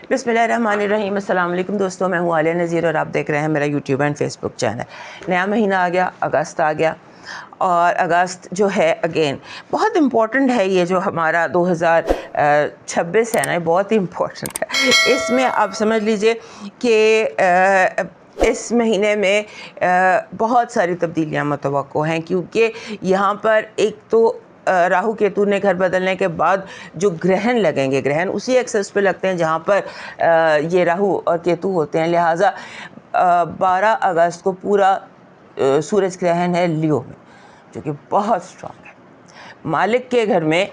बिस्मिल्लाहिर्रहमानिर्रहीम। अस्सलाम वालेकुम दोस्तों, मैं हूँ आलिया नज़ीर और आप देख रहे हैं मेरा यूट्यूब एंड फेसबुक चैनल। नया महीना आ गया, अगस्त आ गया और अगस्त जो है अगेन बहुत इम्पॉर्टेंट है। ये जो हमारा 2026 है ना, बहुत ही इम्पॉर्टेंट है। इसमें आप समझ लीजिए कि इस महीने में बहुत सारी तब्दीलियाँ मुतवक्को हैं, क्योंकि यहाँ पर एक तो राहु केतु ने घर बदलने के बाद जो ग्रहण लगेंगे, ग्रहण उसी एक्सेस पे लगते हैं जहाँ पर ये राहु और केतु होते हैं। लिहाजा 12 अगस्त को पूरा सूरज ग्रहण है लियो में, जो कि बहुत स्ट्रॉन्ग है। मालिक के घर में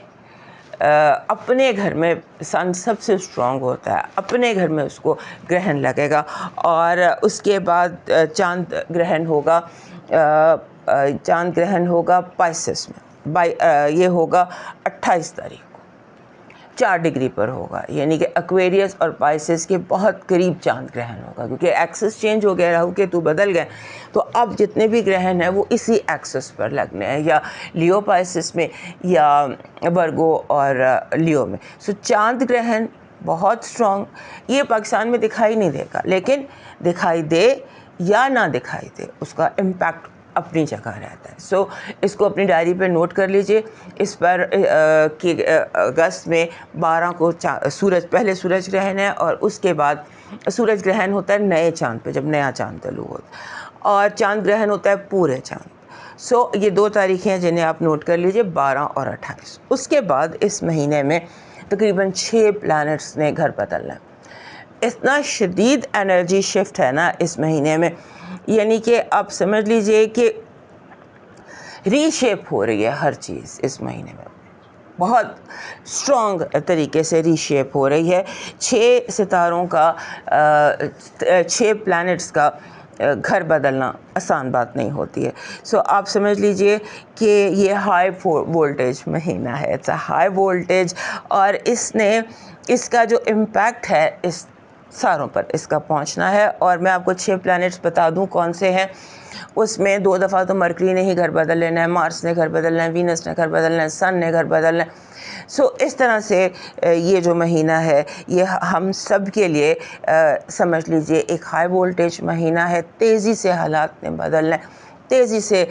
अपने घर में सन सबसे स्ट्रॉन्ग होता है, अपने घर में उसको ग्रहण लगेगा। और उसके बाद चांद ग्रहण होगा, चांद ग्रहण होगा पाइसेस में, ये होगा 28 तारीख को 4 डिग्री पर होगा, यानी कि एक्वेरियस और पाइसेस के बहुत करीब चांद ग्रहण होगा। क्योंकि एक्सेस चेंज हो गया, राहु केतु बदल गए, तो अब जितने भी ग्रहण हैं वो इसी एक्सेस पर लगने हैं, या लियो पाइसेस में या वर्गो और लियो में। सो चांद ग्रहण बहुत स्ट्रॉन्ग, ये पाकिस्तान में दिखाई नहीं देगा, लेकिन दिखाई दे या ना दिखाई दे उसका इम्पैक्ट अपनी जगह रहता है। सो इसको अपनी डायरी पे नोट कर लीजिए। इस पर कि अगस्त में 12 को सूरज, पहले सूरज ग्रहण है और उसके बाद सूरज ग्रहण होता है नए चांद पे, जब नया चांद तलू होता है, और चांद ग्रहण होता है पूरे चांद। सो ये 2 तारीखें हैं जिन्हें आप नोट कर लीजिए, 12 और 28। उसके बाद इस महीने में तकरीबन 6 प्लैनेट्स ने घर बदलना है। इतना शदीद एनर्जी शिफ्ट है ना इस महीने में, यानी कि आप समझ लीजिए कि रीशेप हो रही है हर चीज़ इस महीने में, बहुत स्ट्रॉन्ग तरीके से रीशेप हो रही है। 6 सितारों का 6 प्लैनेट्स का घर बदलना आसान बात नहीं होती है। सो आप समझ लीजिए कि ये हाई वोल्टेज महीना है, इट्स अ हाई वोल्टेज, और इसका जो इम्पैक्ट है इस सारों पर इसका पहुंचना है। और मैं आपको 6 प्लैनेट्स बता दूं कौन से हैं। उसमें 2 दफ़ा तो मरकरी ने ही घर बदल लेना है, मार्स ने घर बदलना है, वीनस ने घर बदलना है, सन ने घर बदलना है। सो इस तरह से ये जो महीना है ये हम सब के लिए समझ लीजिए एक हाई वोल्टेज महीना है। तेज़ी से हालात ने बदलना है, तेज़ी से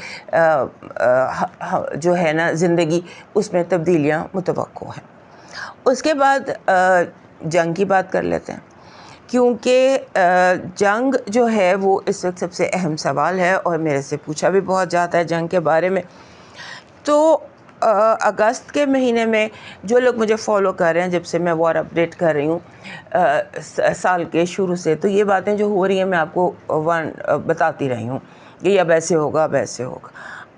जो है ना ज़िंदगी, उसमें तब्दीलियाँ मुतवक्को हैं। उसके बाद जंग की बात कर लेते हैं, क्योंकि जंग जो है वो इस वक्त सबसे अहम सवाल है और मेरे से पूछा भी बहुत जाता है जंग के बारे में। तो अगस्त के महीने में जो लोग मुझे फॉलो कर रहे हैं, जब से मैं वॉर अपडेट कर रही हूँ साल के शुरू से, तो ये बातें जो हो रही हैं मैं आपको बताती रही हूँ कि अब ऐसे होगा, अब ऐसे होगा।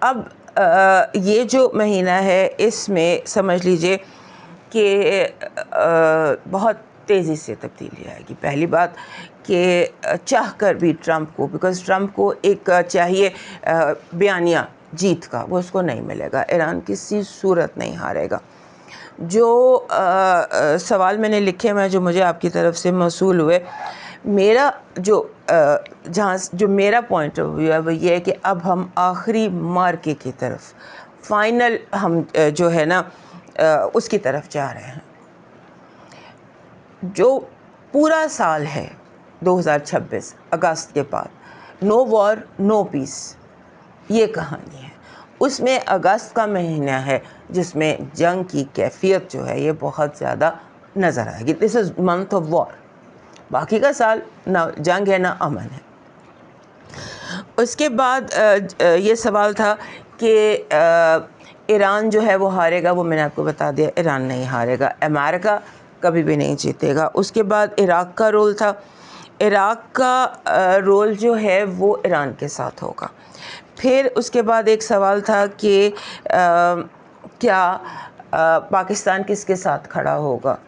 अब ये जो महीना है इसमें समझ लीजिए कि बहुत तेज़ी से तब्दीली आएगी। पहली बात कि चाह कर भी ट्रंप को, बिकॉज़ ट्रंप को एक चाहिए बयानिया जीत का, वो उसको नहीं मिलेगा। ईरान किसी सूरत नहीं हारेगा। जो सवाल मैंने लिखे हैं, जो मुझे आपकी तरफ से मौसूल हुए, मेरा जो मेरा पॉइंट ऑफ व्यू है वो ये है कि अब हम आखिरी मार्के की तरफ, फाइनल हम जो है ना उसकी तरफ जा रहे हैं। जो पूरा साल है 2026 अगस्त के बाद, नो वॉर नो पीस, ये कहानी है। उसमें अगस्त का महीना है जिसमें जंग की कैफियत जो है ये बहुत ज़्यादा नज़र आएगी। This is month of war. बाकी का साल ना जंग है ना अमन है। उसके बाद ये सवाल था कि ईरान जो है वो हारेगा, वो मैंने आपको बता दिया, ईरान नहीं हारेगा, अमेरिका कभी भी नहीं जीतेगा। उसके बाद इराक़ का रोल था, इराक़ का रोल जो है वो ईरान के साथ होगा। फिर उसके बाद एक सवाल था कि क्या पाकिस्तान किसके साथ खड़ा होगा,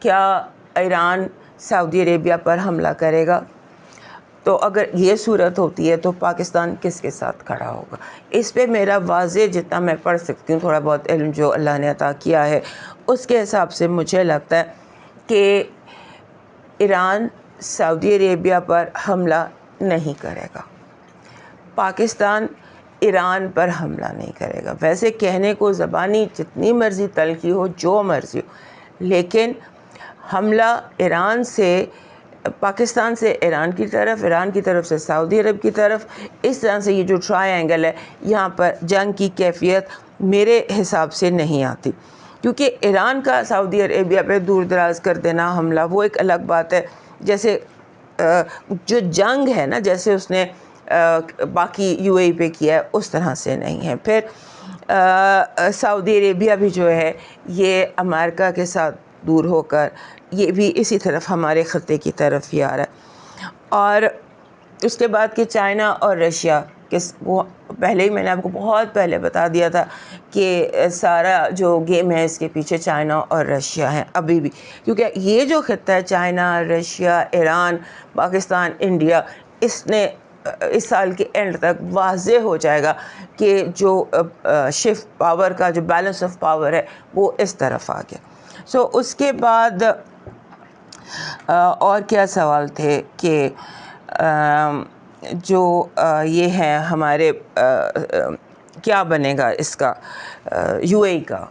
क्या ईरान सऊदी अरेबिया पर हमला करेगा, तो अगर ये सूरत होती है तो पाकिस्तान किसके साथ खड़ा होगा। इस पे मेरा वाज़े जितना मैं पढ़ सकती हूँ, थोड़ा बहुत इल्म जो अल्लाह ने अता किया है, उसके हिसाब से मुझे लगता है कि ईरान सऊदी अरेबिया पर हमला नहीं करेगा, पाकिस्तान ईरान पर हमला नहीं करेगा। वैसे कहने को ज़बानी जितनी मर्ज़ी तल्खी हो, जो मर्ज़ी हो, लेकिन हमला ईरान से पाकिस्तान से ईरान की तरफ से सऊदी अरब की तरफ, इस तरह से ये जो ट्रायंगल है, यहाँ पर जंग की कैफियत मेरे हिसाब से नहीं आती। क्योंकि ईरान का सऊदी अरेबिया पे दूर दराज कर देना हमला वो एक अलग बात है। जैसे जो जंग है ना, जैसे उसने बाकी यूएई पे किया है, उस तरह से नहीं है। फिर सऊदी अरेबिया भी जो है ये अमेरिका के साथ दूर होकर ये भी इसी तरफ हमारे ख़त्े की तरफ ही आ रहा है। और उसके बाद कि चाइना और रशिया किस, वो पहले ही मैंने आपको बहुत पहले बता दिया था कि सारा जो गेम है इसके पीछे चाइना और रशिया है अभी भी। क्योंकि ये जो ख़त्ता है China, Russia, Iran, Pakistan, India, इसने इस साल के एंड तक वाज़े हो जाएगा कि जो शिफ्ट पावर का जो बैलेंस ऑफ पावर है वो इस तरफ आ गया। सो उसके बाद और क्या सवाल थे कि जो ये है हमारे क्या बनेगा इसका यूएई का।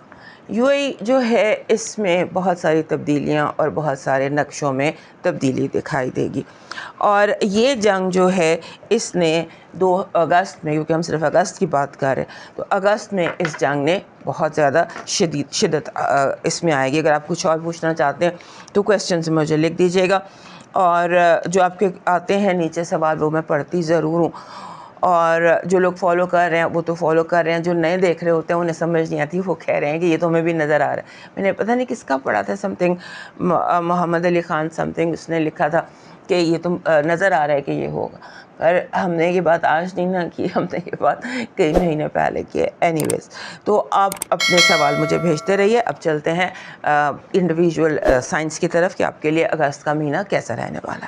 यूएई जो है इसमें बहुत सारी तब्दीलियाँ और बहुत सारे नक्शों में तब्दीली दिखाई देगी। और ये जंग जो है इसने 2 अगस्त में, क्योंकि हम सिर्फ अगस्त की बात कर रहे हैं, तो अगस्त में इस जंग ने बहुत ज़्यादा शिद्दत इसमें आएगी। अगर आप कुछ और पूछना चाहते हैं तो क्वेश्चन से मुझे लिख दीजिएगा, और जो आपके आते हैं नीचे सवाल वो मैं पढ़ती ज़रूर हूँ। और जो लोग फॉलो कर रहे हैं वो तो फॉलो कर रहे हैं, जो नए देख रहे होते हैं उन्हें समझ नहीं आती, वो कह रहे हैं कि ये तो हमें भी नज़र आ रहा है। मैंने पता नहीं किसका पढ़ा था, समथिंग मोहम्मद अली ख़ान समथिंग, उसने लिखा था कि ये तो नज़र आ रहा है कि ये होगा, पर हमने ये बात आज नहीं ना की, हमने ये बात कई महीने पहले की है। एनीवेज़, तो आप अपने सवाल मुझे भेजते रहिए। अब चलते हैं इंडिविजुअल साइंस की तरफ कि आपके लिए अगस्त का महीना कैसा रहने वाला।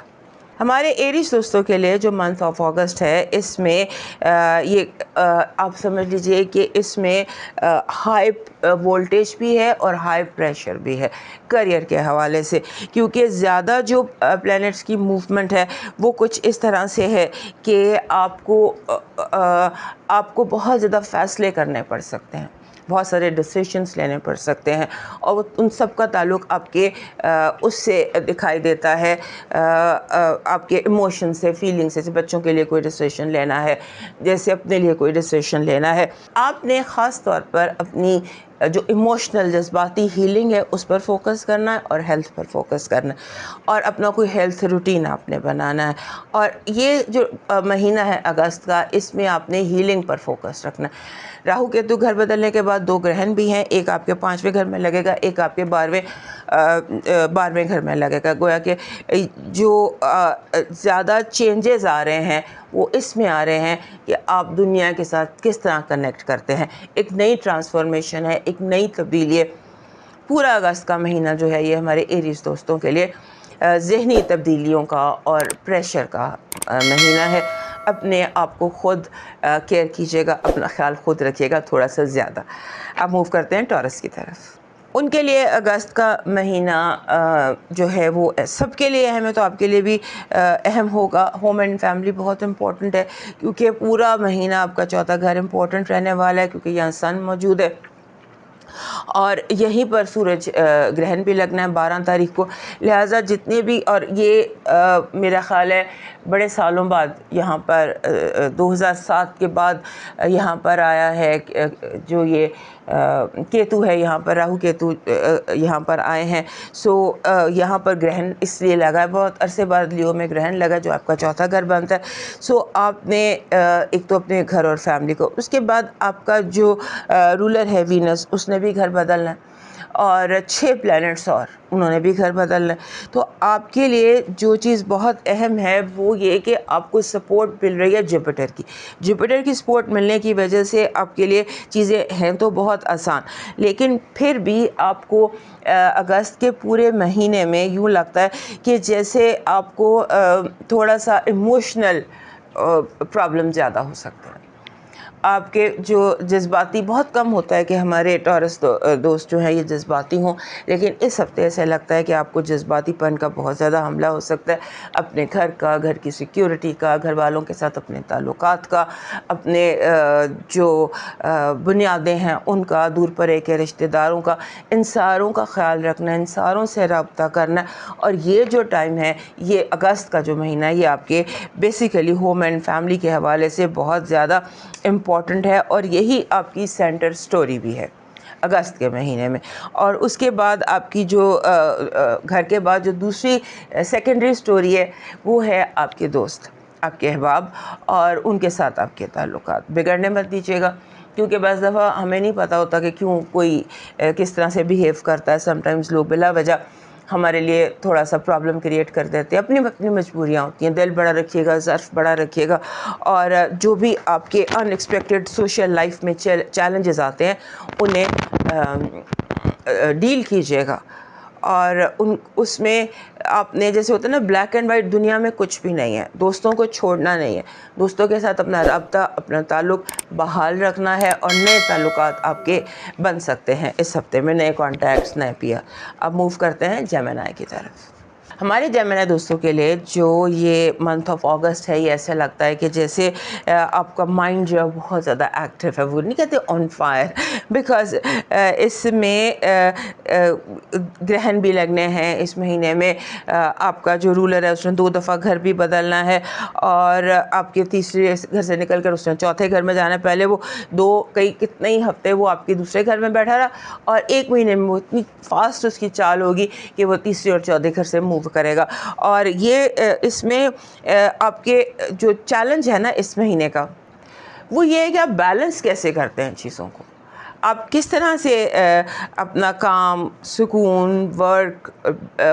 हमारे एरीज दोस्तों के लिए जो मंथ ऑफ अगस्त है, इसमें आप समझ लीजिए कि इसमें हाई वोल्टेज भी है और हाई प्रेशर भी है करियर के हवाले से। क्योंकि ज़्यादा जो प्लैनेट्स की मूवमेंट है वो कुछ इस तरह से है कि आपको बहुत ज़्यादा फ़ैसले करने पड़ सकते हैं, बहुत सारे डिसीशंस लेने पड़ सकते हैं, और उन सब का ताल्लुक़ आपके उससे दिखाई देता है, आपके इमोशन से, फीलिंग से। बच्चों के लिए कोई डिसीशन लेना है, जैसे अपने लिए कोई डिसीशन लेना है, आपने ख़ास तौर पर अपनी जो इमोशनल जज्बाती हीलिंग है उस पर फोकस करना है और हेल्थ पर फोकस करना है, और अपना कोई हेल्थ रूटीन आपने बनाना है। और ये जो महीना है अगस्त का, इसमें आपने हीलिंग पर फोकस रखना है। राहु केतु घर बदलने के बाद 2 ग्रहण भी हैं, एक आपके 5वें घर में लगेगा, एक आपके 12वें घर में लगेगा। गोया कि जो ज़्यादा चेंजेस आ रहे हैं वो इसमें आ रहे हैं कि आप दुनिया के साथ किस तरह कनेक्ट करते हैं। एक नई ट्रांसफॉर्मेशन है, एक नई तब्दीली है। पूरा अगस्त का महीना जो है ये हमारे एरीज दोस्तों के लिए ज़हनी तब्दीलियों का और प्रेशर का महीना है। अपने आप को खुद केयर कीजिएगा, अपना ख्याल खुद रखिएगा थोड़ा सा ज़्यादा। अब मूव करते हैं टॉरस की तरफ। उनके लिए अगस्त का महीना जो है वो सबके लिए अहम है, तो आपके लिए भी अहम होगा। होम एंड फैमिली बहुत इम्पोर्टेंट है, क्योंकि पूरा महीना आपका चौथा घर इम्पोर्टेंट रहने वाला है, क्योंकि यहाँ सन मौजूद है और यहीं पर सूरज ग्रहण भी लगना है 12 तारीख को। लिहाजा जितने भी, और ये मेरा ख़्याल है बड़े सालों बाद यहाँ पर 2007 के बाद यहाँ पर आया है जो ये केतु है, यहाँ पर राहु केतु यहाँ पर आए हैं। सो यहाँ पर ग्रहण इसलिए लगा है, बहुत अरसे बाद लियो में ग्रहण लगा जो आपका चौथा घर बनता है। सो आपने एक तो अपने घर और फैमिली को, उसके बाद आपका जो रूलर है वीनस, उसने भी घर बदलना है, और 6 प्लैनेट्स और उन्होंने भी घर बदलना है। तो आपके लिए जो चीज़ बहुत अहम है वो ये कि आपको सपोर्ट मिल रही है जुपिटर की। जुपिटर की सपोर्ट मिलने की वजह से आपके लिए चीज़ें हैं तो बहुत आसान, लेकिन फिर भी आपको अगस्त के पूरे महीने में यूँ लगता है कि जैसे आपको थोड़ा सा इमोशनल प्रॉब्लम ज़्यादा हो सकता है। आपके जो जज्बाती बहुत कम होता है कि हमारे टॉरस दोस्त जो हैं ये जज्बाती हों, लेकिन इस हफ्ते ऐसा लगता है कि आपको जज्बातीपन का बहुत ज़्यादा हमला हो सकता है, अपने घर का, घर की सिक्योरिटी का, घर वालों के साथ अपने ताल्लुकात का, अपने जो बुनियादें हैं उनका, दूर परे के रिश्तेदारों का, इन सारों का ख्याल रखना, इन सारों से रब्ता करना। और ये जो टाइम है, ये अगस्त का जो महीना है, ये आपके बेसिकली होम एंड फैमिली के हवाले से बहुत ज़्यादा इम्पॉर्टेंट है और यही आपकी सेंटर स्टोरी भी है अगस्त के महीने में। और उसके बाद आपकी जो घर के बाद जो दूसरी सेकेंडरी स्टोरी है वो है आपके दोस्त, आपके अहबाब और उनके साथ आपके ताल्लुकात। बिगड़ने मत दीजिएगा, क्योंकि बस दफ़ा हमें नहीं पता होता कि क्यों कोई किस तरह से बिहेव करता है। समटाइम्स लोग बिला वजह हमारे लिए थोड़ा सा प्रॉब्लम क्रिएट कर देते हैं, अपनी अपनी मजबूरियाँ होती हैं। दिल बड़ा रखिएगा, ज़र्फ़ बड़ा रखिएगा, और जो भी आपके अनएक्सपेक्टेड सोशल लाइफ में चैलेंजेस आते हैं उन्हें डील कीजिएगा। और उसमें आपने, जैसे होता है ना, ब्लैक एंड वाइट दुनिया में कुछ भी नहीं है। दोस्तों को छोड़ना नहीं है, दोस्तों के साथ अपना रब्ता, अपना ताल्लुक़ बहाल रखना है और नए ताल्लुकात आपके बन सकते हैं इस हफ्ते में, नए कॉन्टैक्ट्स, नए पियर। अब मूव करते हैं जेमिनी की तरफ। हमारे जेमिनी दोस्तों के लिए जो ये मंथ ऑफ अगस्त है, ये ऐसा लगता है कि जैसे आपका माइंड जो है बहुत ज़्यादा एक्टिव है, वो नहीं कहते ऑन फायर, बिकॉज़ इसमें ग्रहण भी लगने हैं इस महीने में। आपका जो रूलर है उसने 2 दफ़ा घर भी बदलना है और आपके तीसरे घर से निकल कर उसने चौथे घर में जाना है। पहले वो कितने ही हफ्ते वो आपके दूसरे घर में बैठा रहा और 1 महीने में वो इतनी फास्ट उसकी चाल होगी कि वो तीसरे और चौथे घर से मूव करेगा। और ये इसमें आपके जो चैलेंज है ना इस महीने का, वो ये है कि आप बैलेंस कैसे करते हैं चीज़ों को। आप किस तरह से अपना काम, सुकून, work,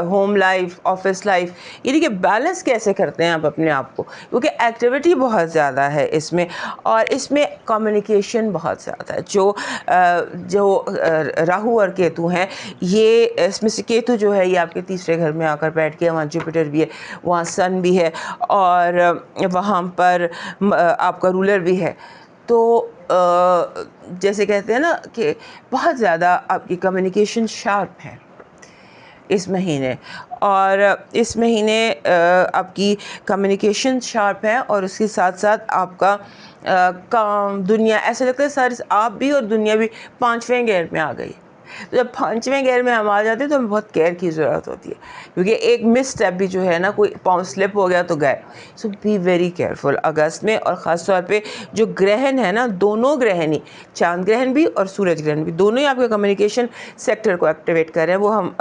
home life, office life, यानी कि बैलेंस कैसे करते हैं आप अपने आप को, क्योंकि एक्टिविटी बहुत ज़्यादा है इसमें और इसमें कम्युनिकेशन बहुत ज़्यादा है। जो राहु और केतु हैं, ये इसमें से केतु जो है ये आपके तीसरे घर में आकर बैठ के, वहाँ जुपिटर भी है, वहाँ सन भी है और वहाँ पर आपका रूलर भी है। तो जैसे कहते हैं ना कि बहुत ज़्यादा आपकी कम्युनिकेशन शार्प है इस महीने, और इस महीने आपकी कम्युनिकेशन शार्प है और उसके साथ साथ आपका काम, दुनिया, ऐसा लगता है सारी आप भी और दुनिया भी 5वें गियर में आ गई। तो जब 5वें गियर में हम आ जाते हैं तो हमें बहुत केयर की ज़रूरत होती है, क्योंकि एक मिस स्टेप भी जो है ना, कोई पाँव स्लिप हो गया तो गए। सो बी वेरी केयरफुल अगस्त में। और ख़ास तौर पे जो ग्रहण है ना, दोनों ग्रहण ही, चांद ग्रहण भी और सूरज ग्रहण भी, दोनों ही आपके कम्युनिकेशन सेक्टर को एक्टिवेट कर रहे हैं। वो हम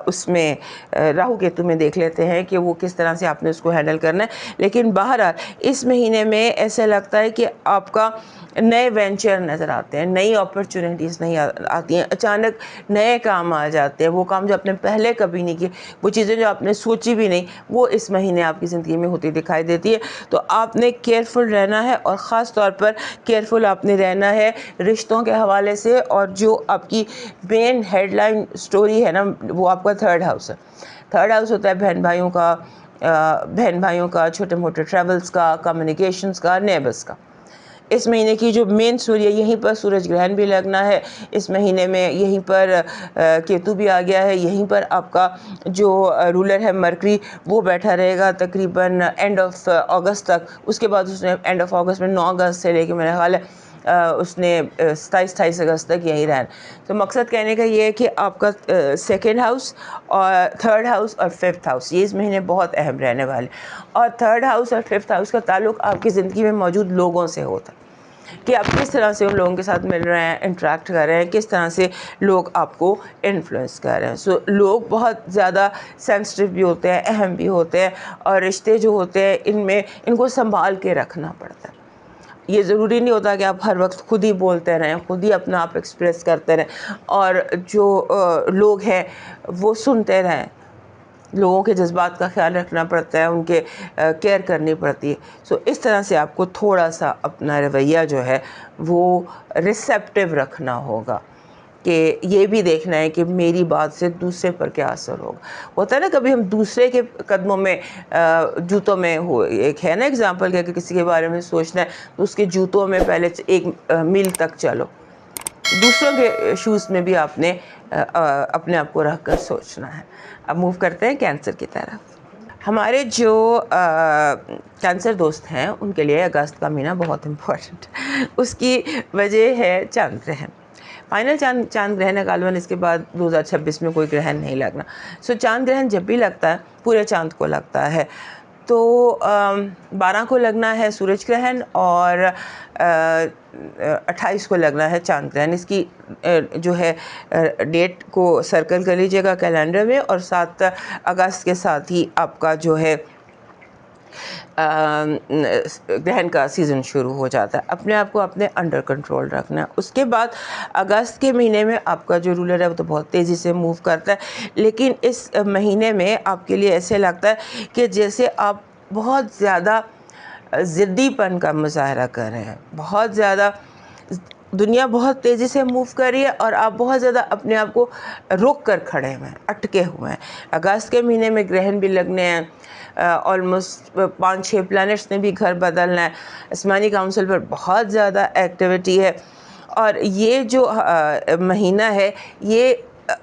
उसमें राहु केतु में देख लेते हैं कि वो किस तरह से आपने उसको हैंडल करना है। लेकिन बहरहाल इस महीने में ऐसा लगता है कि आपका नए वेंचर नज़र आते हैं, नई अपॉर्चुनिटीज़ नहीं आती हैं, अचानक नए काम आ जाते हैं, वो काम जो आपने पहले कभी नहीं किए, वो चीज़ें जो आपने सोची भी नहीं, वो इस महीने आपकी ज़िंदगी में होती दिखाई देती है। तो आपने केयरफुल रहना है और ख़ास तौर पर केयरफुल आपने रहना है रिश्तों के हवाले से। और जो आपकी मेन हेडलाइन स्टोरी है ना, वो आपका 3rd हाउस है। 3rd हाउस होता है बहन भाइयों का, छोटे मोटे ट्रैवल्स का, कम्युनिकेशंस का, नेबर्स का। इस महीने की जो मेन स्टोरी है, यहीं पर सूरज ग्रहण भी लगना है इस महीने में, यहीं पर केतु भी आ गया है, यहीं पर आपका जो रूलर है मरकरी वो बैठा रहेगा तकरीबन एंड ऑफ अगस्त तक। उसके बाद उसने एंड ऑफ अगस्त में 9 अगस्त से लेके मेरा ख्याल है उसने 27 अगस्त तक यहीं रहना। तो मकसद कहने का ये है कि आपका 2nd हाउस और 3rd हाउस और 5th हाउस ये इस महीने बहुत अहम रहने वाले। और 3rd हाउस और 5th हाउस का ताल्लुक़ आपकी ज़िंदगी में मौजूद लोगों से होता है कि आप किस तरह से उन लोगों के साथ मिल रहे हैं, इंटरेक्ट कर रहे हैं, किस तरह से लोग आपको इन्फ्लुएंस कर रहे हैं। सो लोग बहुत ज़्यादा सेंसिटिव भी होते हैं, अहम भी होते हैं, और रिश्ते जो होते हैं इनको संभाल के रखना पड़ता है। ये ज़रूरी नहीं होता कि आप हर वक्त खुद ही बोलते रहें, खुद ही अपना आप एक्सप्रेस करते रहें और जो लोग हैं वो सुनते रहें। लोगों के जज्बात का ख्याल रखना पड़ता है, उनके केयर करनी पड़ती है। सो इस तरह से आपको थोड़ा सा अपना रवैया जो है वो रिसेप्टिव रखना होगा। कि ये भी देखना है कि मेरी बात से दूसरे पर क्या असर होगा। होता है ना कभी हम दूसरे के कदमों में जूतों में हो, एक है ना एग्जांपल कि किसी के बारे में सोचना है तो उसके जूतों में पहले एक मील तक चलो, दूसरों के शूज़ में भी आपने अपने आप को रख कर सोचना है। अब मूव करते हैं कैंसर की तरफ। हमारे जो कैंसर दोस्त हैं उनके लिए अगस्त का महीना बहुत इम्पोर्टेंट उसकी वजह है चांद ग्रहण। फाइनल चांद ग्रहण है गालवन, इसके बाद 2026 में कोई ग्रहण नहीं लगना। सो चांद ग्रहण जब भी लगता है पूरे चांद को लगता है। तो 12 को लगना है सूरज ग्रहण और 28 को लगना है चांद ग्रहण। इसकी जो है डेट को सर्कल कर लीजिएगा कैलेंडर में, और 7 अगस्त के साथ ही आपका जो है ग्रहण का सीज़न शुरू हो जाता है। अपने आप को अपने अंडर कंट्रोल रखना है। उसके बाद अगस्त के महीने में आपका जो रूलर है वो तो बहुत तेज़ी से मूव करता है, लेकिन इस महीने में आपके लिए ऐसे लगता है कि जैसे आप बहुत ज़्यादा ज़िद्दीपन का मुज़ाहरा कर रहे हैं। बहुत ज़्यादा दुनिया बहुत तेज़ी से मूव कर रही है और आप बहुत ज़्यादा अपने आप को रोक कर खड़े हुए हैं, अटके हुए हैं। अगस्त के महीने में ग्रहण भी लगने हैं, ऑलमोस्ट 5-6 प्लैनेट्स ने भी घर बदलना है। आसमानी काउंसिल पर बहुत ज़्यादा एक्टिविटी है और ये जो महीना है ये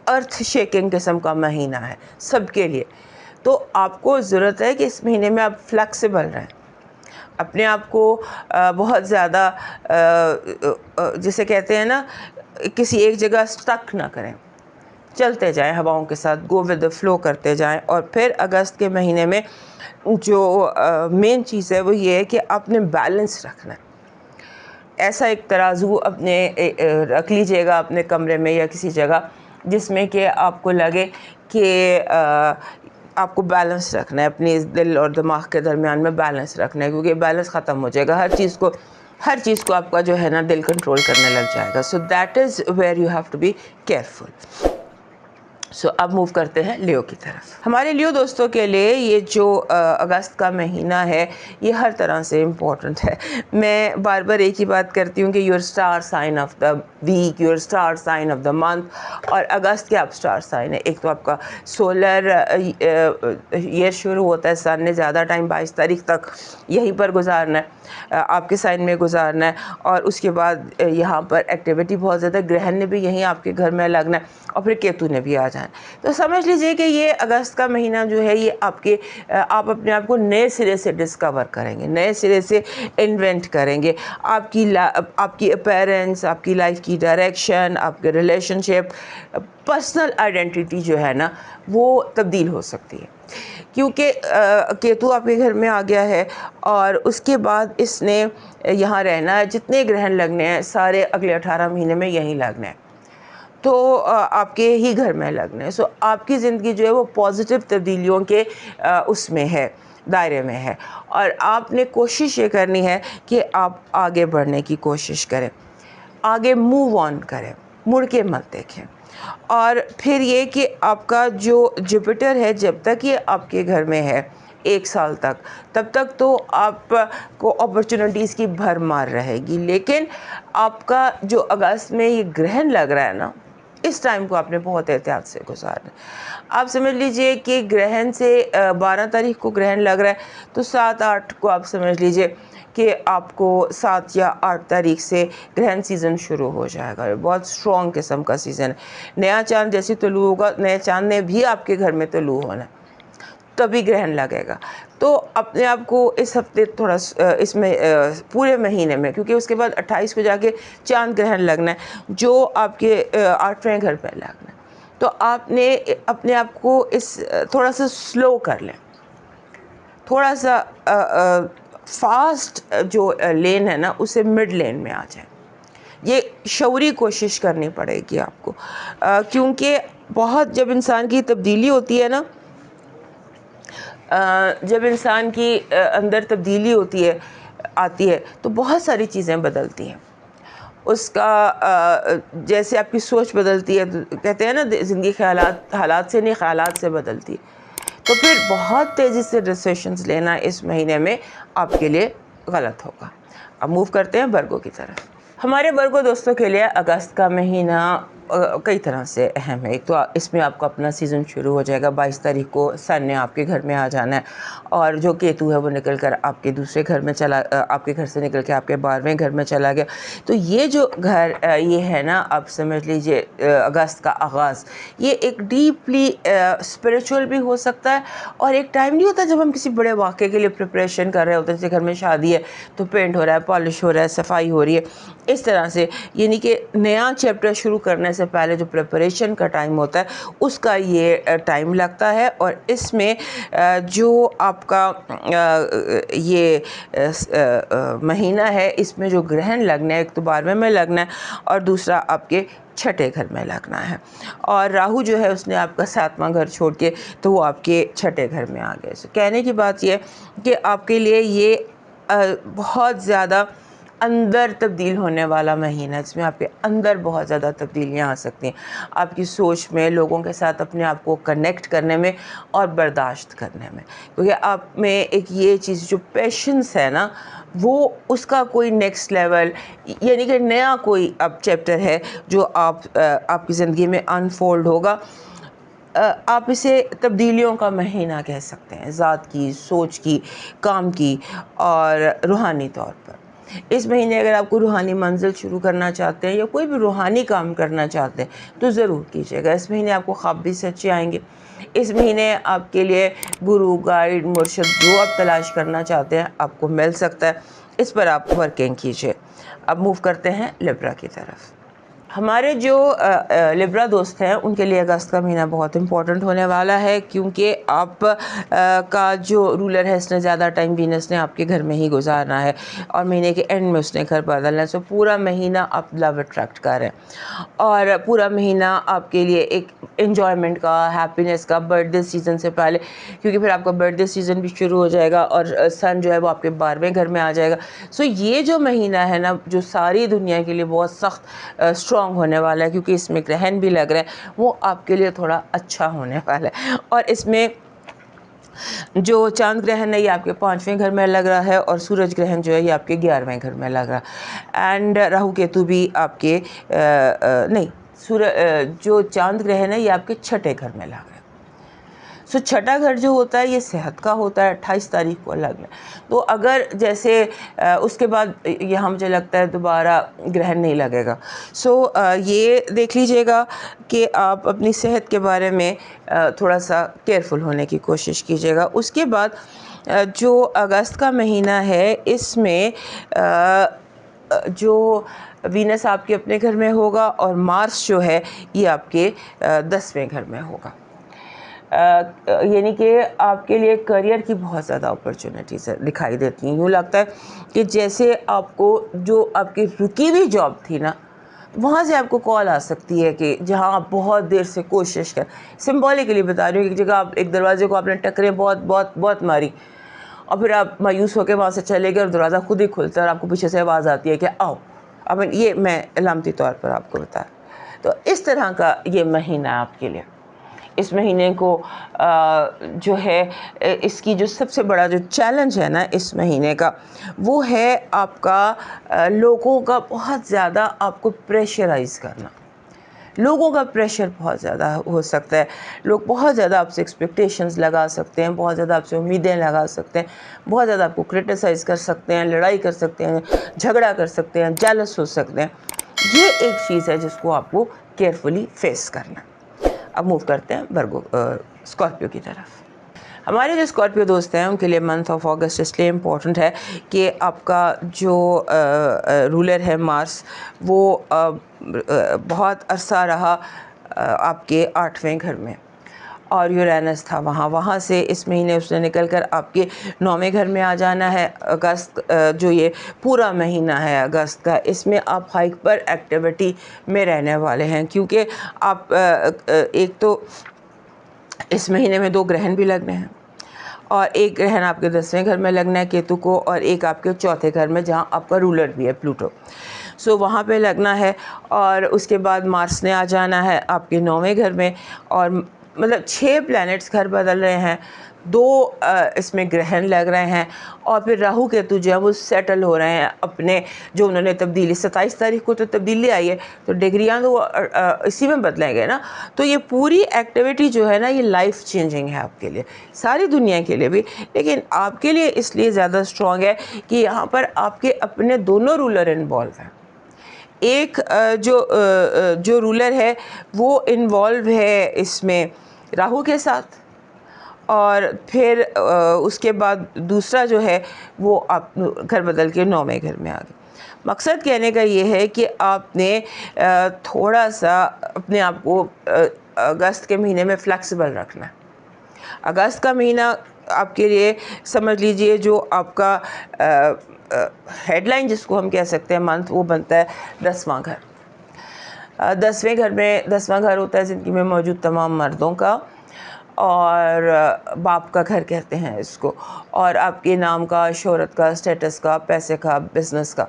अर्थ शेकिंग किस्म का महीना है सबके लिए। तो आपको ज़रूरत है कि इस महीने में आप फ्लेक्सिबल रहें, अपने आप को बहुत ज़्यादा जिसे कहते हैं ना किसी एक जगह स्टक ना करें, चलते जाएं हवाओं के साथ, गो विद द फ्लो करते जाएं। और फिर अगस्त के महीने में जो मेन चीज़ है वो ये है कि आपने बैलेंस रखना है। ऐसा एक तराजू अपने रख लीजिएगा अपने कमरे में या किसी जगह जिसमें कि आपको लगे कि आपको बैलेंस रखना है, अपने दिल और दिमाग के दरमियान में बैलेंस रखना है, क्योंकि बैलेंस ख़त्म हो जाएगा। हर चीज़ को आपका जो है ना दिल कंट्रोल करने लग जाएगा। So that is where you have to be careful. अब मूव करते हैं लियो की तरफ। हमारे लियो दोस्तों के लिए ये जो अगस्त का महीना है ये हर तरह से इम्पोर्टेंट है। मैं बार बार एक ही बात करती हूँ कि your star sign of the week, your star sign of the month, और अगस्त के आप स्टार साइन है। एक तो आपका सोलर ईयर शुरू होता है, सन ने ज़्यादा टाइम 22 तारीख तक यहीं पर गुजारना है, आपके साइन में गुजारना है, और उसके बाद यहाँ पर एक्टिविटी बहुत ज़्यादा, ग्रहण ने भी यहीं आपके घर में लगना है और फिर केतु ने भी आ जाना। तो समझ लीजिए कि ये अगस्त का महीना जो है ये आप अपने आप को नए सिरे से डिस्कवर करेंगे, नए सिरे से इन्वेंट करेंगे। आपकी अपीयरेंस, आपकी लाइफ की डायरेक्शन, आपके रिलेशनशिप, पर्सनल आइडेंटिटी जो है ना वो तब्दील हो सकती है, क्योंकि केतु आपके घर में आ गया है और उसके बाद इसने यहाँ रहना है। जितने ग्रहण लगने हैं सारे अगले 18 महीने में यहीं लगने हैं, तो आपके ही घर में लगने हैं। सो आपकी ज़िंदगी जो है वो पॉजिटिव तब्दीलियों के उसमें है, दायरे में है, और आपने कोशिश ये करनी है कि आप आगे बढ़ने की कोशिश करें, आगे मूव ऑन करें, मुड़ के मत देखें। और फिर ये कि आपका जो जुपिटर है जब तक ये आपके घर में है 1 साल तक, तब तक तो आपको अपॉर्चुनिटीज़ की भरमार रहेगी। लेकिन आपका जो अगस्त में ये ग्रहण लग रहा है ना, इस टाइम को आपने बहुत एहतियात से गुजारना। आप समझ लीजिए कि ग्रहण से 12 तारीख को ग्रहण लग रहा है, तो 7-8 को आप समझ लीजिए कि आपको 7 या 8 तारीख से ग्रहण सीज़न शुरू हो जाएगा। बहुत स्ट्रॉन्ग किस्म का सीज़न है। नया चांद जैसे तुलू होगा, नए चांद ने भी आपके घर में तुलू होना है, तभी ग्रहण लगेगा। तो अपने आप को इस हफ्ते थोड़ा इसमें पूरे महीने में, क्योंकि उसके बाद 28 को जाके चांद ग्रहण लगना है जो आपके 8वें घर पर लगना है, तो आपने अपने आप को इस थोड़ा सा स्लो कर लें, थोड़ा सा फास्ट जो लेन है ना उसे मिड लेन में आ जाए। ये शऊरी कोशिश करनी पड़ेगी आपको, क्योंकि बहुत जब इंसान की तब्दीली होती है ना, जब इंसान की अंदर तब्दीली होती है आती है तो बहुत सारी चीज़ें बदलती हैं। उसका जैसे आपकी सोच बदलती है, तो कहते हैं ना ज़िंदगी हालात से नहीं ख़यालात से बदलती है। तो फिर बहुत तेज़ी से डिसीशंस लेना इस महीने में आपके लिए गलत होगा। अब मूव करते हैं वर्गो की तरफ। हमारे वर्गो दोस्तों के लिए अगस्त का महीना कई तरह से अहम है। एक तो इसमें आपका अपना सीज़न शुरू हो जाएगा। 22 तारीख को सन ने आपके घर में आ जाना है और जो केतु है वो निकल कर आपके दूसरे घर में आपके घर से निकल के आपके 12वें घर में चला गया। तो ये जो घर ये है ना, आप समझ लीजिए अगस्त का आगाज़, ये एक डीपली स्पिरिचुअल भी हो सकता है और एक टाइम नहीं होता जब हम किसी बड़े वाक़े के लिए प्रिपरेशन कर रहे होते हैं। जैसे घर में शादी है तो पेंट हो रहा है, पॉलिश हो रहा है, सफाई हो रही है, इस तरह से, यानी कि नया चैप्टर शुरू करने से पहले जो प्रिपरेशन का टाइम होता है उसका ये टाइम लगता है। और इसमें जो आपका ये महीना है, इसमें जो ग्रहण लगना है, एक तो 12वें में लगना है और दूसरा आपके छठे घर में लगना है। और राहु जो है उसने आपका 7वां घर छोड़ के तो वो आपके छठे घर में आ गए। कहने की बात ये कि आपके लिए ये बहुत ज़्यादा अंदर तब्दील होने वाला महीना है, जिसमें आपके अंदर बहुत ज़्यादा तब्दीलियाँ आ सकती हैं, आपकी सोच में, लोगों के साथ अपने आप को कनेक्ट करने में और बर्दाश्त करने में। क्योंकि आप में एक ये चीज़ जो पेशेंस है ना, वो उसका कोई नेक्स्ट लेवल, यानी कि नया कोई अब चैप्टर है जो आपकी ज़िंदगी में अनफोल्ड होगा। आप इसे तब्दीलियों का महीना कह सकते हैं, ज़ात की, सोच की, काम की और रूहानी तौर पर। इस महीने अगर आपको रूहानी मंजिल शुरू करना चाहते हैं या कोई भी रूहानी काम करना चाहते हैं तो ज़रूर कीजिएगा। इस महीने आपको ख्वाब भी सच्चे आएंगे। इस महीने आपके लिए गुरु, गाइड, मुर्शिद जो आप तलाश करना चाहते हैं आपको मिल सकता है। इस पर आप वर्किंग कीजिए। अब मूव करते हैं लिब्रा की तरफ। हमारे जो लिब्रा दोस्त हैं उनके लिए अगस्त का महीना बहुत इम्पोर्टेंट होने वाला है, क्योंकि आप का जो रूलर है इसने ज़्यादा टाइम वीनस ने आपके घर में ही गुजारना है और महीने के एंड में उसने घर बदलना है। सो पूरा महीना आप लव अट्रैक्ट कर रहे हैं और पूरा महीना आपके लिए एक एन्जॉयमेंट का, हैप्पीनेस का, बर्थडे सीज़न से पहले, क्योंकि फिर आपका बर्थडे सीज़न भी शुरू हो जाएगा और सन जो है वो आपके 12वें घर में आ जाएगा। सो ये जो महीना है ना, जो सारी दुनिया के लिए बहुत सख्त स्ट्रॉन्ग होने वाला है, क्योंकि इसमें ग्रहण भी लग रहा है, वो आपके लिए थोड़ा अच्छा होने वाला है। और इसमें जो चांद ग्रहण है ये आपके 5वें घर में लग रहा है और सूरज ग्रहण जो है ये आपके 11वें घर में लग रहा है। एंड राहु केतु भी आपके जो चांद ग्रहण है ये आपके छठे घर में लग रहा है। सो छठा घर जो होता है ये सेहत का होता है, 28 तारीख को लगना है। तो अगर जैसे उसके बाद यहाँ मुझे लगता है दोबारा ग्रहण नहीं लगेगा। सो ये देख लीजिएगा कि आप अपनी सेहत के बारे में थोड़ा सा केयरफुल होने की कोशिश कीजिएगा। उसके बाद जो अगस्त का महीना है इसमें जो वीनस आपके अपने घर में होगा और मार्स जो है ये आपके 10वें घर में होगा। यानी कि आपके लिए करियर की बहुत ज़्यादा अपॉर्चुनिटीज़ दिखाई देती हैं। यूँ लगता है कि जैसे आपको जो आपकी रुकी हुई जॉब थी ना, वहाँ से आपको कॉल आ सकती है कि जहाँ आप बहुत देर से कोशिश कर, सिंबॉलिकली बता रही हूँ, एक जगह आप एक दरवाजे को आपने टक्करें बहुत बहुत बहुत मारी और फिर आप मायूस होकर वहाँ से चले गए और दरवाज़ा खुद ही खुलता है और आपको पीछे से आवाज़ आती है कि आओ। अब ये मैं अलामती तौर पर आपको बताया। तो इस तरह का ये महीना आपके लिए, इस महीने को जो है इसकी जो सबसे बड़ा जो चैलेंज है ना इस महीने का, वो है आपका लोगों का बहुत ज़्यादा आपको प्रेशराइज़ करना। लोगों का प्रेशर बहुत ज़्यादा हो सकता है। लोग बहुत ज़्यादा आपसे एक्सपेक्टेशंस लगा सकते हैं, बहुत ज़्यादा आपसे उम्मीदें लगा सकते हैं, बहुत ज़्यादा आपको क्रिटिसाइज़ कर सकते हैं, लड़ाई कर सकते हैं, झगड़ा कर सकते हैं, जेलस हो सकते हैं। ये एक चीज़ है जिसको आपको केयरफुली फेस करना है। अब मूव करते हैं स्कॉर्पियो की तरफ। हमारे जो स्कॉर्पियो दोस्त हैं उनके लिए मंथ ऑफ अगस्त इसलिए इम्पोर्टेंट है कि आपका जो रूलर है मार्स, वो बहुत अरसा रहा आपके 8वें घर में और यूरेनस था वहाँ से इस महीने उसने निकल कर आपके 9वें घर में आ जाना है। अगस्त जो ये पूरा महीना है अगस्त का, इसमें आप हाइपर एक्टिविटी में रहने वाले हैं, क्योंकि आप एक तो इस महीने में 2 ग्रहण भी लगने हैं और एक ग्रहण आपके 10वें घर में लगना है केतु को और एक आपके चौथे घर में जहाँ आपका रूलर भी है प्लूटो। सो वहाँ पे लगना है और उसके बाद मार्स ने आ जाना है आपके 9वें घर में और मतलब 6 प्लैनेट्स घर बदल रहे हैं, 2 इसमें ग्रहण लग रहे हैं, और फिर राहु केतु जो है वो सेटल हो रहे हैं अपने, जो उन्होंने तब्दीली 27 तारीख को तो तब्दीली आई है, तो डिग्रियाँ तो इसी में बदलेंगे ना। तो ये पूरी एक्टिविटी जो है ना, ये लाइफ चेंजिंग है आपके लिए, सारी दुनिया के लिए भी, लेकिन आपके लिए इसलिए ज़्यादा स्ट्रॉन्ग है कि यहाँ पर आपके अपने दोनों रूलर इन्वॉल्व हैं। एक जो रूलर है वो इन्वॉल्व है इसमें राहु के साथ, और फिर उसके बाद दूसरा जो है वो आप घर बदल के 9वें घर में आ गए। मकसद कहने का ये है कि आपने थोड़ा सा अपने आप को अगस्त के महीने में फ्लेक्सिबल रखना है। अगस्त का महीना आपके लिए समझ लीजिए जो आपका हेडलाइन जिसको हम कह सकते हैं मंथ, वो बनता है 10वां घर। 10वें घर में 10वां घर होता है ज़िंदगी में मौजूद तमाम मर्दों का, और बाप का घर कहते हैं इसको, और आपके नाम का, शोहरत का, स्टेटस का, पैसे का, बिजनेस का।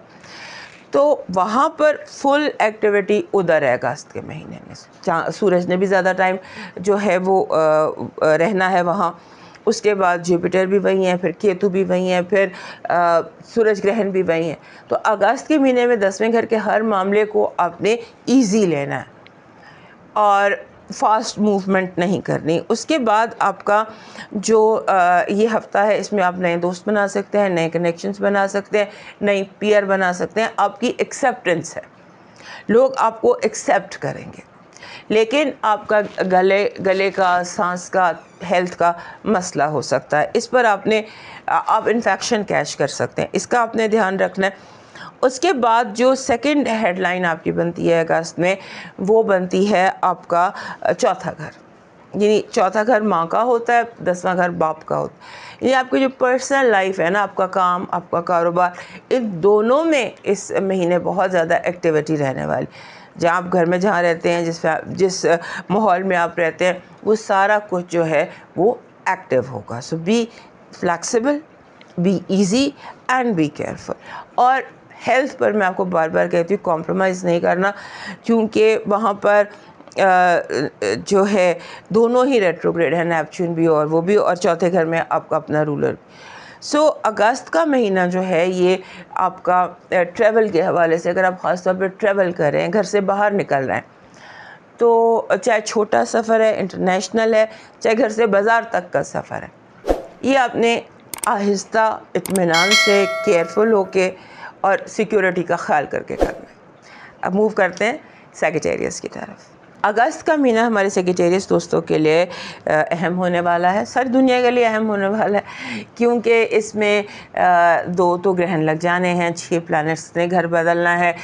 तो वहाँ पर फुल एक्टिविटी उधर है अगस्त के महीने में। सूरज ने भी ज़्यादा टाइम जो है वो रहना है वहाँ। उसके बाद जुपिटर भी वहीं है, फिर केतु भी वहीं है, फिर सूरज ग्रहण भी वहीं है। तो अगस्त के महीने में 10वें घर के हर मामले को आपने ईजी लेना है और फास्ट मूवमेंट नहीं करनी। उसके बाद आपका जो ये हफ्ता है, इसमें आप नए दोस्त बना सकते हैं, नए कनेक्शंस बना सकते हैं, नई पीयर बना सकते हैं। आपकी एक्सेप्टेंस है, लोग आपको एक्सेप्ट करेंगे। लेकिन आपका गले का, सांस का, हेल्थ का मसला हो सकता है, इस पर आप इन्फेक्शन कैच कर सकते हैं, इसका आपने ध्यान रखना है। उसके बाद जो सेकंड हेडलाइन आपकी बनती है अगस्त में, वो बनती है आपका चौथा घर। यानी चौथा घर माँ का होता है, 10वां घर बाप का होता है। यानी आपकी जो पर्सनल लाइफ है ना, आपका काम, आपका कारोबार, इन दोनों में इस महीने बहुत ज़्यादा एक्टिविटी रहने वाली। जहाँ आप घर में जहाँ रहते हैं, जिस माहौल में आप रहते हैं, वो सारा कुछ जो है वो एक्टिव होगा। So be flexible, be easy and be careful. और हेल्थ पर मैं आपको बार बार कहती हूँ, कॉम्प्रोमाइज़ नहीं करना, क्योंकि वहाँ पर जो है दोनों ही रेट्रोग्रेड है, नेपच्यून भी और वो भी, और चौथे घर में आपका अपना रूलर। सो अगस्त का महीना जो है ये आपका ट्रैवल के हवाले से, अगर आप ख़ास तौर पर ट्रैवल कर रहे हैं, घर से बाहर निकल रहे हैं, तो चाहे छोटा सफ़र है, इंटरनेशनल है, चाहे घर से बाज़ार तक का सफ़र है, ये आपने आहिस्ता, इत्मीनान से, केयरफुल होके और सिक्योरिटी का ख्याल करके करना है। अब मूव करते हैं सैजिटेरियस की तरफ। अगस्त का महीना हमारे सैजिटेरियस दोस्तों के लिए अहम होने वाला है, सारी दुनिया के लिए अहम होने वाला है, क्योंकि इसमें 2 तो ग्रहण लग जाने हैं, 6 प्लैनेट्स ने घर बदलना है,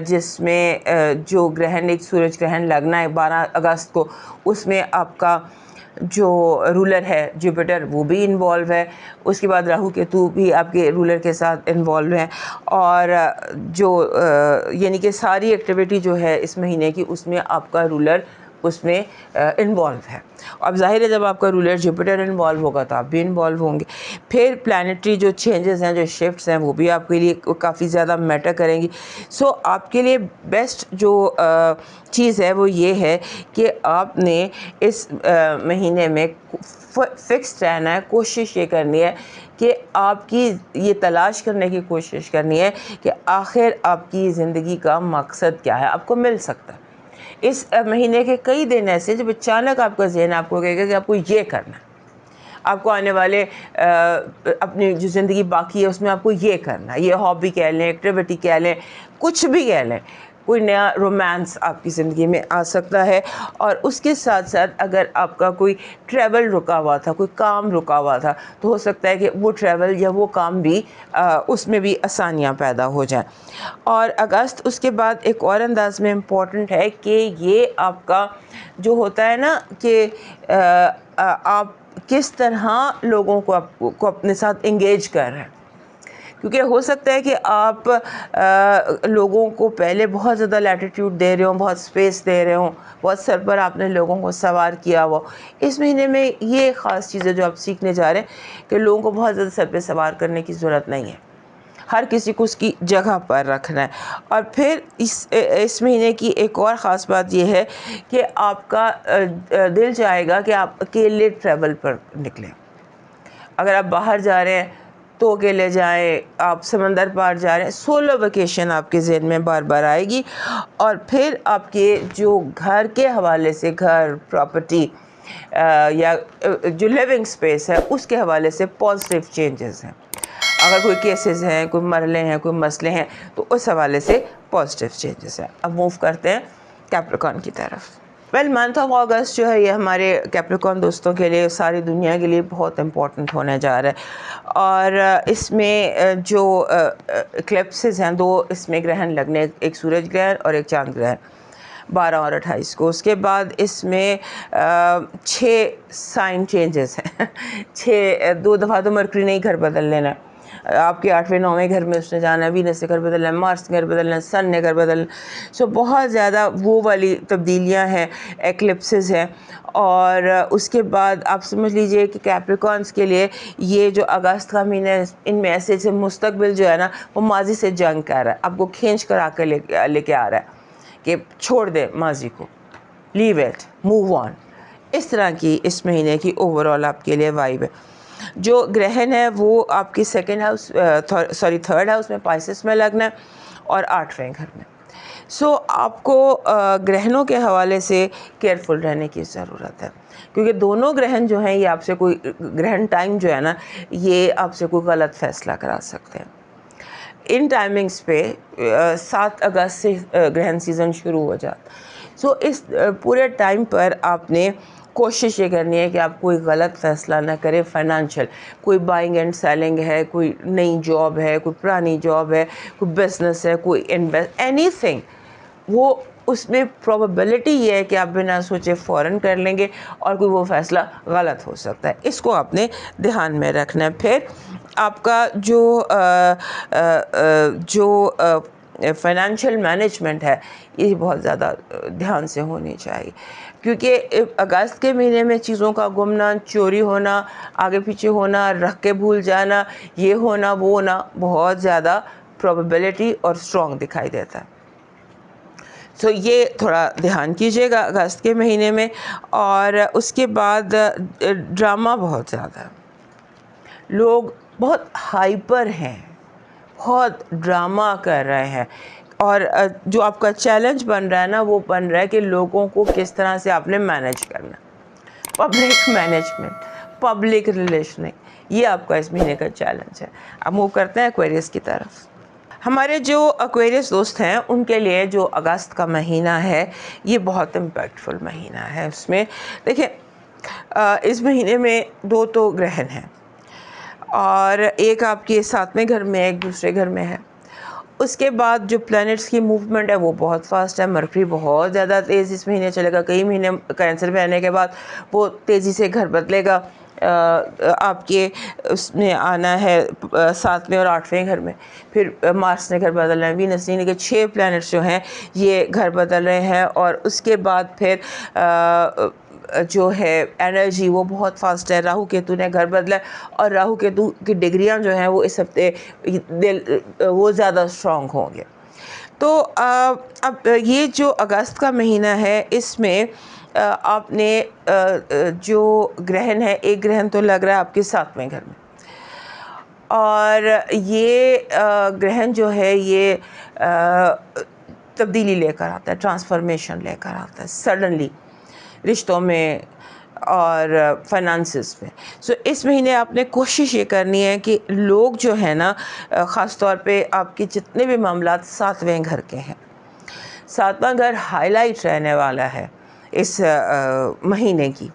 जिसमें जो ग्रहण, एक सूरज ग्रहण लगना है 12 अगस्त को, उसमें आपका जो रूलर है जुपिटर वो भी इन्वॉल्व है। उसके बाद राहु केतु भी आपके रूलर के साथ इन्वॉल्व हैं, और जो यानी कि सारी एक्टिविटी जो है इस महीने की, उसमें आपका रूलर उसमें इन्वॉल्व है। अब जाहिर है जब आपका रूलर जुपिटर इन्वॉल्व होगा तो आप भी इन्वॉल्व होंगे। फिर प्लानिटरी जो चेंजेस हैं, जो शिफ्ट्स हैं, वो भी आपके लिए काफ़ी ज़्यादा मैटर करेंगी। सो आपके लिए बेस्ट जो चीज़ है वो ये है कि आपने इस महीने में फिक्स रहना है। कोशिश ये करनी है कि आपकी ये तलाश करने की कोशिश करनी है कि आखिर आपकी ज़िंदगी का मकसद क्या है, आपको मिल सकता है। इस महीने के कई दिन ऐसे जब अचानक आपका ज़हन आपको कहेगा कि आपको ये करना है, आपको आने वाले अपनी जो ज़िंदगी बाकी है उसमें आपको ये करना है, ये हॉबी कह लें, एक्टिविटी कह लें, कुछ भी कह लें, कोई नया रोमांस आपकी ज़िंदगी में आ सकता है। और उसके साथ साथ अगर आपका कोई ट्रैवल रुका हुआ था, कोई काम रुका हुआ था, तो हो सकता है कि वो ट्रैवल या वो काम भी उसमें भी आसानियाँ पैदा हो जाएं। और अगस्त उसके बाद एक और अंदाज में इम्पॉर्टेंट है कि ये आपका जो होता है ना कि आप किस तरह लोगों को अपने साथ इंगेज कर रहे हैं, क्योंकि हो सकता है कि आप लोगों को पहले बहुत ज़्यादा लैटिट्यूड दे रहे हो, बहुत स्पेस दे रहे हो, बहुत सर पर आपने लोगों को सवार किया हुआ। इस महीने में ये ख़ास चीज़ें जो आप सीखने जा रहे हैं कि लोगों को बहुत ज़्यादा सर पे सवार करने की ज़रूरत नहीं है। हर किसी को उसकी जगह पर रखना है। और फिर इस महीने की एक और ख़ास बात यह है कि आपका दिल चाहेगा कि आप अकेले ट्रैवल पर निकलें। अगर आप बाहर जा रहे हैं तो अकेले जाएं, आप समंदर पार जा रहे हैं, सोलो वेकेशन आपके ज़हन में बार बार आएगी। और फिर आपके जो घर के हवाले से, घर, प्रॉपर्टी या जो लिविंग स्पेस है उसके हवाले से पॉजिटिव चेंजेस हैं। अगर कोई केसेस हैं, कोई मरले हैं, कोई मसले हैं, तो उस हवाले से पॉजिटिव चेंजेस हैं। अब मूव करते हैं कैप्रिकॉर्न की तरफ। मंथ ऑफ अगस्त जो है ये हमारे कैप्रिकॉर्न दोस्तों के लिए, सारी दुनिया के लिए बहुत इम्पोर्टेंट होने जा रहा है। और इसमें जो इक्लिप्सेस हैं, 2 इसमें ग्रहण लगने, एक सूरज ग्रहण और एक चांद ग्रहण, 12 और 28 को। उसके बाद इसमें 6 साइन चेंजेस हैं 2 दफ़ा तो मरकरी ने ही घर बदल लेना है। आपके 8वें 9वें घर में उसने जाना है, वीनस ने घर बदलना है, मार्स ने घर बदलना है, सन ने घर बदलना। सो बहुत ज़्यादा वो वाली तब्दीलियाँ हैं, एक्लिप्सेस हैं। और उसके बाद आप समझ लीजिए कि कैप्रिकॉर्न्स के लिए ये जो अगस्त का महीना है, इनमें ऐसे मुस्तकबिल जो है ना, वो माजी से जंग कर रहा है, आपको खींच कर आकर लेके आ रहा है कि छोड़ दे माजी को, लीव इट, मूव ऑन। इस तरह की इस महीने की ओवरऑल आपके लिए वाइब है। जो ग्रहण है वो आपकी थर्ड हाउस में, पाइसेस में लगना है, और 8वें घर में। सो आपको ग्रहणों के हवाले से केयरफुल रहने की ज़रूरत है, क्योंकि दोनों ग्रहण जो हैं ये आपसे कोई ग्रहण टाइम जो है ना, ये आपसे कोई गलत फ़ैसला करा सकते हैं। इन टाइमिंग्स पे 7 अगस्त से ग्रहण सीज़न शुरू हो जाता। सो इस पूरे टाइम पर आपने कोशिश ये करनी है कि आप कोई गलत फ़ैसला ना करें। फाइनेंशियल, कोई बाइंग एंड सेलिंग है, कोई नई जॉब है, कोई पुरानी जॉब है, कोई बिज़नेस है, कोई एनीथिंग, वो उसमें प्रोबेबिलिटी ये है कि आप बिना सोचे फ़ौरन कर लेंगे और कोई वो फ़ैसला गलत हो सकता है। इसको आपने ध्यान में रखना है। फिर आपका जो फाइनेंशियल मैनेजमेंट है, ये बहुत ज़्यादा ध्यान से होनी चाहिए, क्योंकि अगस्त के महीने में चीज़ों का गुमना, चोरी होना, आगे पीछे होना, रख के भूल जाना, ये होना वो होना, बहुत ज़्यादा प्रोबेबिलिटी और स्ट्रॉन्ग दिखाई देता है। सो ये थोड़ा ध्यान कीजिएगा अगस्त के महीने में। और उसके बाद ड्रामा बहुत ज़्यादा है, लोग बहुत हाइपर हैं, बहुत ड्रामा कर रहे हैं। और जो आपका चैलेंज बन रहा है ना, वो बन रहा है कि लोगों को किस तरह से आपने मैनेज करना, पब्लिक मैनेजमेंट, पब्लिक रिलेशनिंग, ये आपका इस महीने का चैलेंज है। अब मूव करते हैं एक्वेरियस की तरफ। हमारे जो एक्वेरियस दोस्त हैं उनके लिए जो अगस्त का महीना है ये बहुत इम्पैक्टफुल महीना है। उसमें देखिए, इस महीने में 2 तो ग्रहण हैं, और एक आपके 7वें घर में, एक दूसरे घर में है। उसके बाद जो प्लैनेट्स की मूवमेंट है वो बहुत फास्ट है। मरकरी बहुत ज़्यादा तेज़ इस महीने चलेगा, कई महीने कैंसर में आने के बाद वो तेज़ी से घर बदलेगा। आपके उसमें आना है 7वें और 8वें घर में। फिर मार्स ने घर बदलना है, वीनस ने, के 6 प्लैनेट्स जो हैं ये घर बदल रहे हैं। और उसके बाद फिर जो है एनर्जी वो बहुत फास्ट है। राहु केतु ने घर बदला है, और राहु केतु की डिग्रियां जो हैं वो इस हफ्ते वो ज़्यादा स्ट्रॉन्ग होंगे। तो अब ये जो अगस्त का महीना है, इसमें आपने जो ग्रहण है, एक ग्रहण तो लग रहा है आपके 7वें घर में, और ये ग्रहण जो है ये तब्दीली लेकर आता है, ट्रांसफॉर्मेशन लेकर आता है सडनली रिश्तों में और फाइनेंसिस में। सो इस महीने आपने कोशिश ये करनी है कि लोग जो है ना, ख़ास तौर पे आपके जितने भी मामलात 7वें घर के हैं, 7वां घर हाईलाइट रहने वाला है इस महीने की,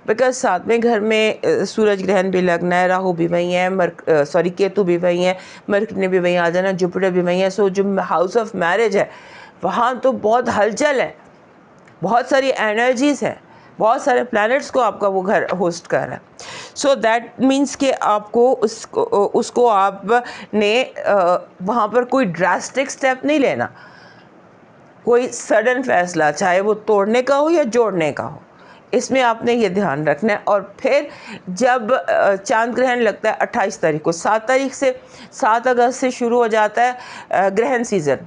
बिकॉज 7वें घर में सूरज ग्रहण भी लगना है, राहु भी वही है, केतु भी वही है, मरकरी ने भी वहीं आ जाना, जुपिटर भी वही है। सो जो हाउस ऑफ मैरिज है वहाँ तो बहुत हलचल है, बहुत सारी एनर्जीज़ है, बहुत सारे प्लैनेट्स को आपका वो घर होस्ट कर रहा है। सो दैट मीन्स कि आपको उसको आपने वहाँ पर कोई ड्रास्टिक स्टेप नहीं लेना, कोई सडन फैसला, चाहे वो तोड़ने का हो या जोड़ने का हो, इसमें आपने ये ध्यान रखना है। और फिर जब चांद ग्रहण लगता है 28 तारीख को, 7 तारीख से 7 अगस्त से शुरू हो जाता है ग्रहण सीज़न,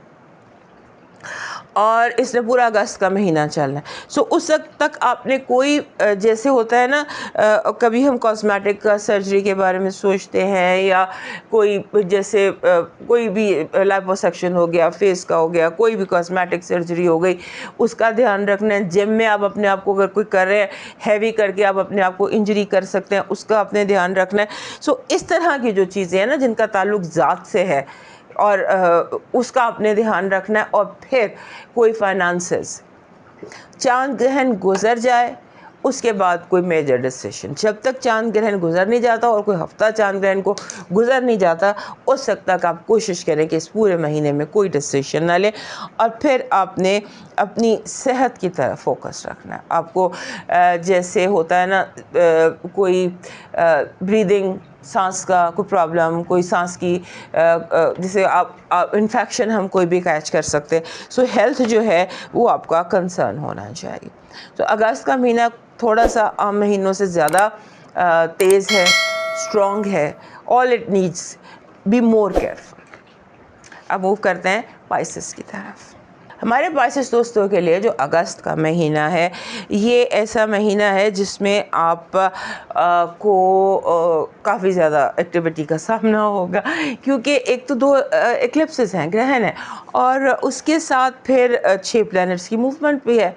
और इसने पूरा अगस्त का महीना चलना है। सो उस वक्त तक आपने कोई जैसे होता है ना, कभी हम कॉस्मेटिक का सर्जरी के बारे में सोचते हैं, या कोई जैसे कोई भी लाइपोसक्शन हो गया, फेस का हो गया, कोई भी कॉस्मेटिक सर्जरी हो गई, उसका ध्यान रखना है। जिम में आप अपने आप को अगर कोई कर रहे हैं, हैवी करके आप अपने आप को इंजरी कर सकते हैं, उसका आपने ध्यान रखना है। सो इस तरह की जो चीज़ें हैं ना, जिनका ताल्लुक ज़ात से है, और उसका आपने ध्यान रखना है। और फिर कोई फाइनेंसेस, चांद ग्रहण गुजर जाए उसके बाद कोई मेजर डिसीजन, जब तक चांद ग्रहण गुजर नहीं जाता और कोई हफ्ता चांद ग्रहण को गुजर नहीं जाता, उस वक्त तक आप कोशिश करें कि इस पूरे महीने में कोई डिसीजन ना लें। और फिर आपने अपनी सेहत की तरफ फोकस रखना है। आपको जैसे होता है ना, कोई ब्रीदिंग, सांस का कोई प्रॉब्लम, कोई सांस की जैसे आप इन्फेक्शन हम कोई भी कैच कर सकते हैं। सो हेल्थ जो है वो आपका कंसर्न होना चाहिए। तो अगस्त का महीना थोड़ा सा आम महीनों से ज़्यादा तेज़ है, स्ट्रॉन्ग है। All it needs be more careful. अब मूव करते हैं पाइसेस की तरफ। हमारे पाइसेस दोस्तों के लिए जो अगस्त का महीना है, ये ऐसा महीना है जिसमें आप को काफ़ी ज़्यादा एक्टिविटी का सामना होगा, क्योंकि एक तो 2 एक्लिप्सेस हैं, ग्रहण है, और उसके साथ फिर 6 प्लैनेट्स की मूवमेंट भी है।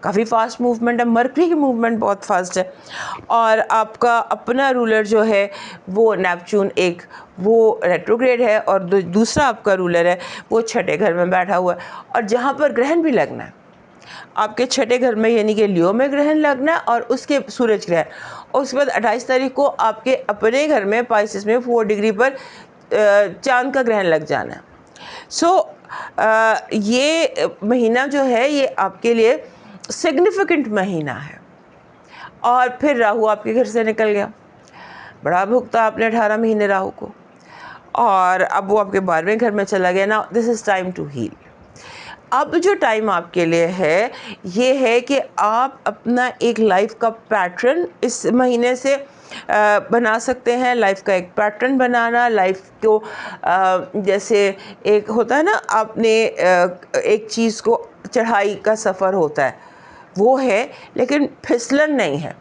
काफ़ी फास्ट मूवमेंट है, मरकरी की मूवमेंट बहुत फास्ट है। और आपका अपना रूलर जो है वो नेपच्यून, एक वो रेट्रोग्रेड है, और दूसरा आपका रूलर है वो छठे घर में बैठा हुआ है। और जहाँ पर ग्रहण भी लगना है आपके छठे घर में, यानी कि लियो में ग्रहण लगना है, और उसके सूरज ग्रहण, और उसके बाद 28 तारीख को आपके अपने घर में पाइसेस में 4 डिग्री पर चांद का ग्रहण लग जाना है। सो ये महीना जो है ये आपके लिए सिग्निफिकेंट महीना है। और फिर राहु आपके घर से निकल गया, बड़ा भुगता आपने 18 महीने राहु को, और अब वो आपके 12वें घर में चला गया ना। This is time to heal. अब जो टाइम आपके लिए है ये है कि आप अपना एक लाइफ का पैटर्न इस महीने से बना सकते हैं। लाइफ का एक पैटर्न बनाना, लाइफ को जैसे एक होता है ना, आपने एक चीज़ को, चढ़ाई का सफ़र होता है वो है, लेकिन फिसलन नहीं है,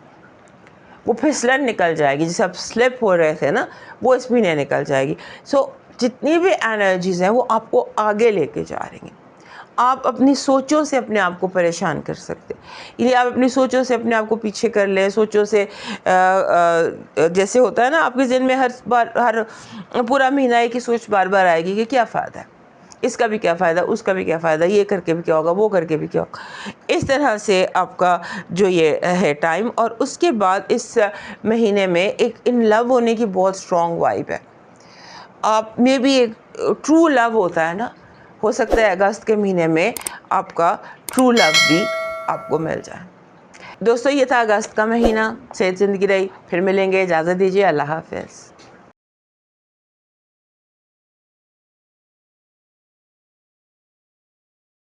वो फिसलन निकल जाएगी। जैसे आप स्लिप हो रहे थे ना, वो इस महीने निकल जाएगी। सो जितनी भी एनर्जीज़ हैं वो आपको आगे लेके जा रही हैं। आप अपनी सोचों से अपने आप को परेशान कर सकते हैं, इसलिए आप अपनी सोचों से अपने आप को पीछे कर लें। सोचों से जैसे होता है ना, आपके ज़हन में हर पूरा महीना एक ही सोच बार बार आएगी कि क्या फ़ायदा है, इसका भी क्या फ़ायदा, उसका भी क्या फ़ायदा, ये करके भी क्या होगा, वो करके भी क्या होगा। इस तरह से आपका जो ये है टाइम। और उसके बाद इस महीने में एक इन लव होने की बहुत स्ट्रॉन्ग वाइब है। आप में भी एक ट्रू लव होता है ना, हो सकता है अगस्त के महीने में आपका ट्रू लव भी आपको मिल जाए। दोस्तों, ये था अगस्त का महीना। सेहत ज़िंदगी रही। फिर मिलेंगे, इजाज़त दीजिए। अल्लाह हाफ़िज़।